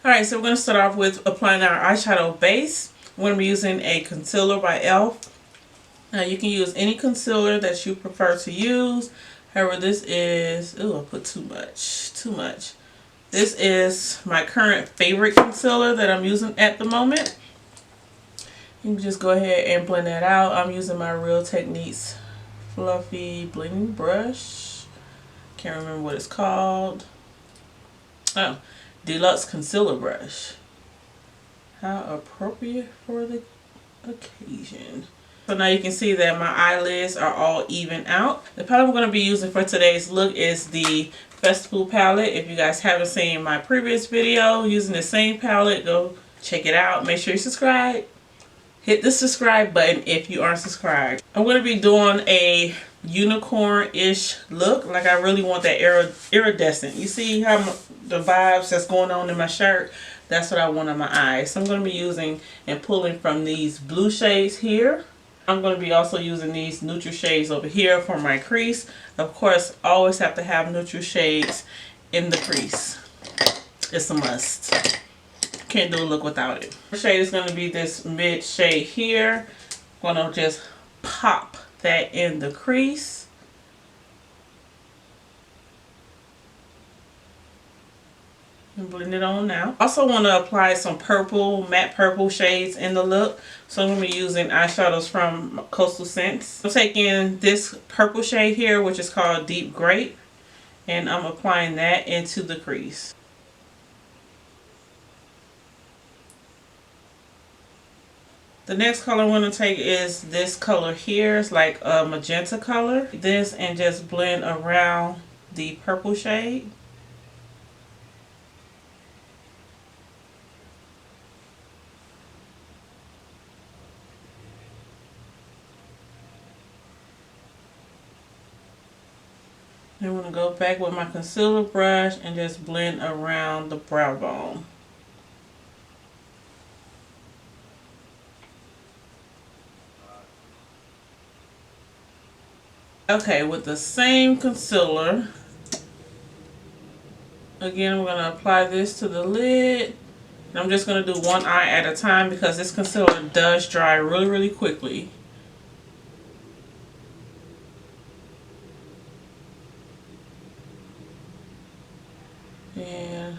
Alright, so we're going to start off with applying our eyeshadow base. I'm going to be using a concealer by e.l.f. Now you can use any concealer that you prefer to use. However, this is, ooh, I put too much. This is my current favorite concealer that I'm using at the moment. You can just go ahead and blend that out. I'm using my Real Techniques fluffy blending brush. Can't remember what it's called. Oh, Deluxe Concealer Brush. How appropriate for the occasion. So now you can see that my eyelids are all even out. The palette I'm going to be using for today's look is the Festival palette. If you guys haven't seen my previous video using the same palette, go check it out. Make sure you subscribe. Hit the subscribe button if you aren't subscribed. I'm going to be doing a unicorn-ish look. Like I really want that iridescent. You see how the vibes that's going on in my shirt? That's what I want on my eyes. So I'm going to be using and pulling from these blue shades here. I'm going to be also using these neutral shades over here for my crease. Of course, always have to have neutral shades in the crease. It's a must. Can't do a look without it. The shade is going to be this mid shade here. I'm going to just pop that in the crease. And blend it on now. Also want to apply some purple, matte purple shades in the look. So I'm going to be using eyeshadows from Coastal Scents. I'm taking this purple shade here, which is called Deep Grape. And I'm applying that into the crease. The next color I'm going to take is this color here. It's like a magenta color. This and just blend around the purple shade. I'm going to go back with my concealer brush and just blend around the brow bone. Okay, with the same concealer, again, we're going to apply this to the lid. And I'm just going to do one eye at a time because this concealer does dry really quickly. And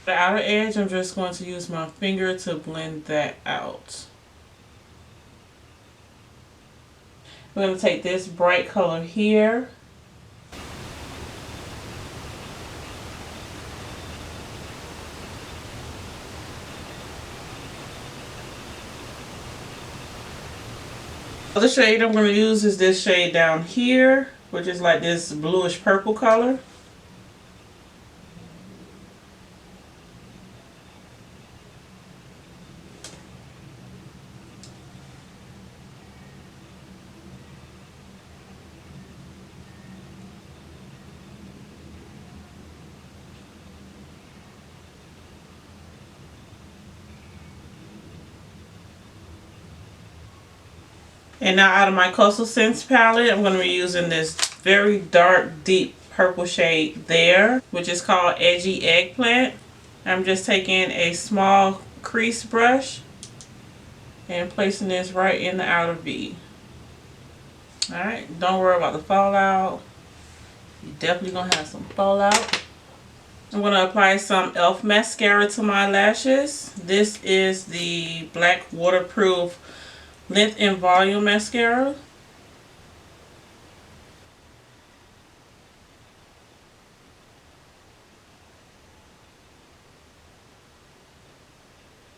the outer edge, I'm just going to use my finger to blend that out. I'm going to take this bright color here. The shade I'm going to use is this shade down here, which is like this bluish purple color. And now out of my Coastal Scents palette, I'm going to be using this very dark, deep purple shade there, which is called Edgy Eggplant. I'm just taking a small crease brush and placing this right in the outer V. Alright, don't worry about the fallout. You're definitely going to have some fallout. I'm going to apply some e.l.f. mascara to my lashes. This is the Black Waterproof Length and Volume Mascara.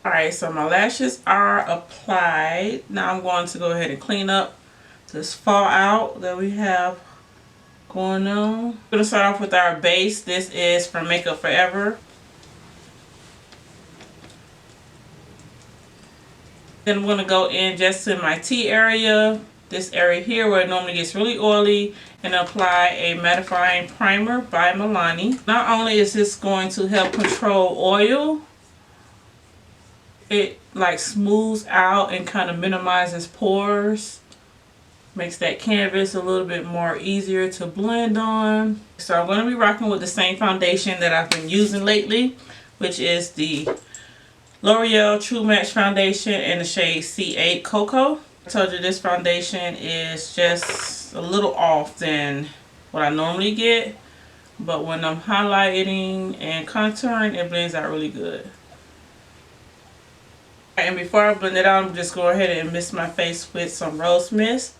Alright, so my lashes are applied. Now I'm going to go ahead and clean up this fallout that we have going on. I'm going to start off with our base. This is from MakeupForvever. Then I'm going to go in just in my T area this area here where it normally gets really oily and apply a mattifying primer by Milani. Not only is this going to help control oil, it like smooths out and kind of minimizes pores. Makes that canvas a little bit more easier to blend on. So I'm going to be rocking with the same foundation that I've been using lately, which is the Loreal True Match Foundation in the shade C8 Cocoa. I told you this foundation is just a little off than what I normally get, but when I'm highlighting and contouring, it blends out really good. And before I blend it out, I'm just going ahead and mist my face with some rose mist.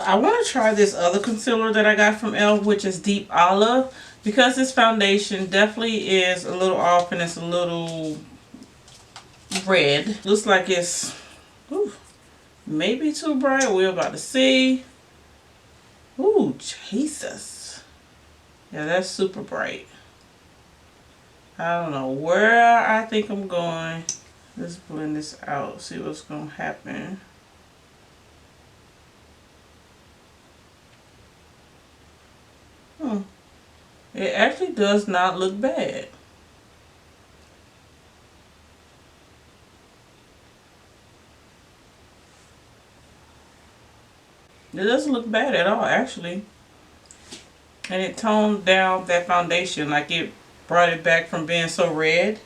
I want to try this other concealer that I got from e.l.f., which is Deep Olive, because this foundation definitely is a little off and it's a little red. Looks like it's maybe too bright. We're about to see. Ooh, Jesus. Yeah, that's super bright. I don't know where I think I'm going. Let's blend this out, see what's going to happen. It actually does not look bad. It doesn't look bad at all, actually. And it toned down that foundation, like it brought it back from being so red.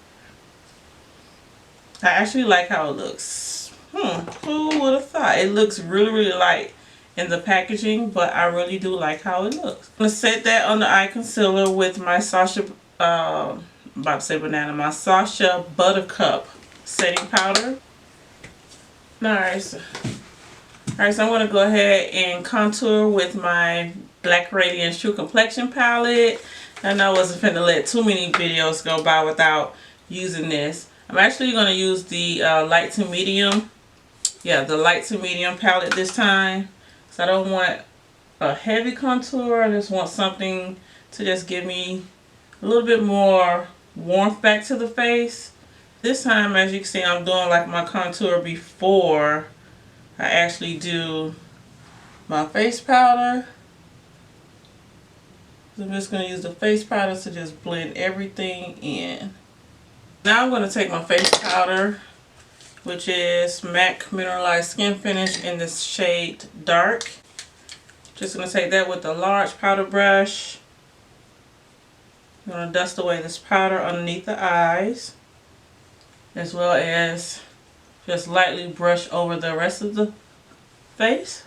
I actually like how it looks. Who would have thought? It looks really, really light in the packaging, but I really do like how it looks. I'm going to set that on the eye concealer with my Sacha, my Sacha Buttercup setting powder. Alright, so I'm going to go ahead and contour with my Black Radiance True Complexion palette. And I wasn't finna let too many videos go by without using this. I'm actually going to use the light to medium. Yeah, the light to medium palette this time. So I don't want a heavy contour. I just want something to just give me a little bit more warmth back to the face. This time, as you can see, I'm doing like my contour before I actually do my face powder. So I'm just going to use the face powder to just blend everything in. Now I'm going to take my face powder, which is MAC Mineralize Skin Finish in this shade Dark. Just going to take that with a large powder brush. I'm going to dust away this powder underneath the eyes, as well as just lightly brush over the rest of the face.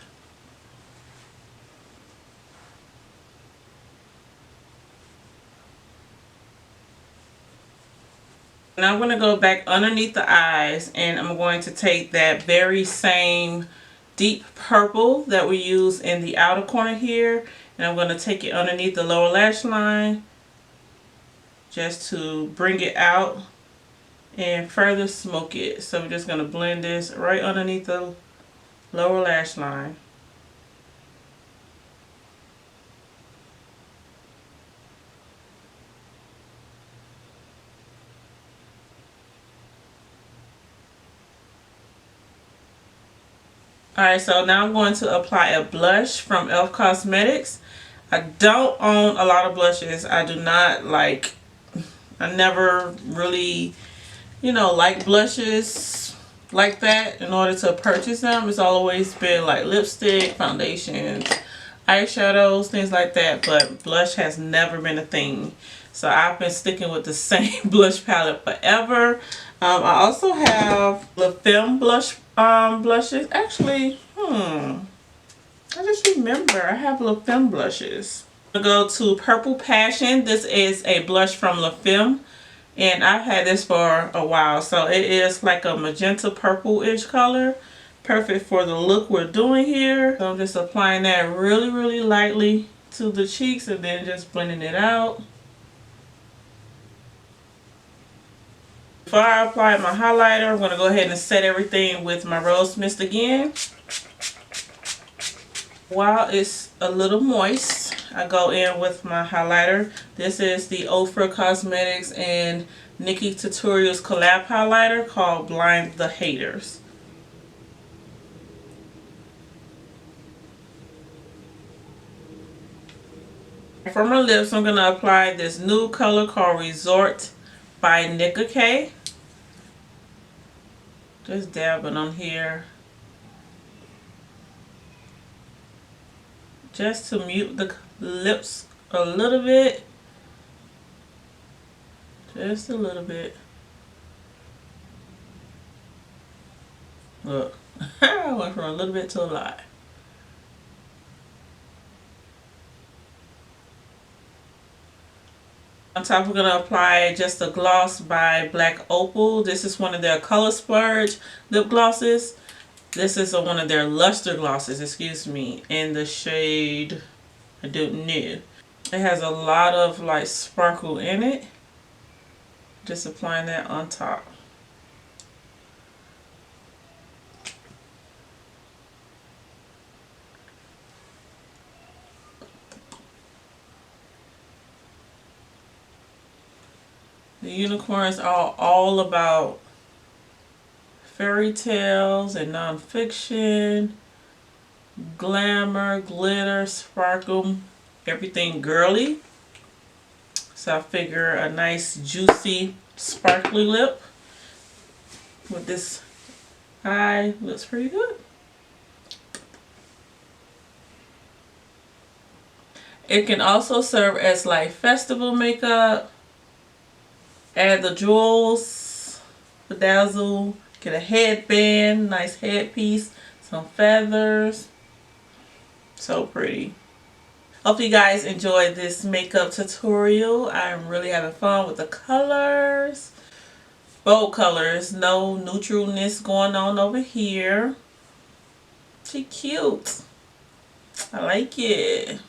Now I'm going to go back underneath the eyes and I'm going to take that very same deep purple that we use in the outer corner here, and I'm going to take it underneath the lower lash line just to bring it out and further smoke it. So we're just going to blend this right underneath the lower lash line. Alright, so now I'm going to apply a blush from e.l.f. Cosmetics. I don't own a lot of blushes. I do not like, I never really, like blushes like that in order to purchase them. It's always been like lipstick, foundations, eyeshadows, things like that. But blush has never been a thing. So I've been sticking with the same blush palette forever. I also have the Femme blushes. Actually, I just remember I have La Femme blushes. I'm going to go to Purple Passion. This is a blush from La Femme, and I've had this for a while. So it is like a magenta purple-ish color. Perfect for the look we're doing here. So I'm just applying that really, really lightly to the cheeks and then just blending it out. Before I apply my highlighter, I'm going to go ahead and set everything with my rose mist again. While it's a little moist, I go in with my highlighter. This is the OFRAxNikkiTutorials and NIKKA collab highlighter called Blind the Haters. For my lips, I'm going to apply this new color called Resort by NIKKA K. Just dabbing on here. Just to mute the lips a little bit. Just a little bit. Look, I went from a little bit to a lot. On top, we're going to apply just a gloss by Black Opal. This is one of their Color Splurge lip glosses. This is one of their Lustre glosses, excuse me, in the shade, I don't know. It has a lot of like sparkle in it. Just applying that on top. The unicorns are all about fairy tales and nonfiction, glamour, glitter, sparkle, everything girly. So I figure a nice juicy sparkly lip with this eye looks pretty good. It can also serve as like festival makeup. Add the jewels, bedazzle, get a headband, nice headpiece, some feathers. So pretty. Hope you guys enjoyed this makeup tutorial. I'm really having fun with the colors. Bold colors, no neutralness going on over here. She cute. I like it.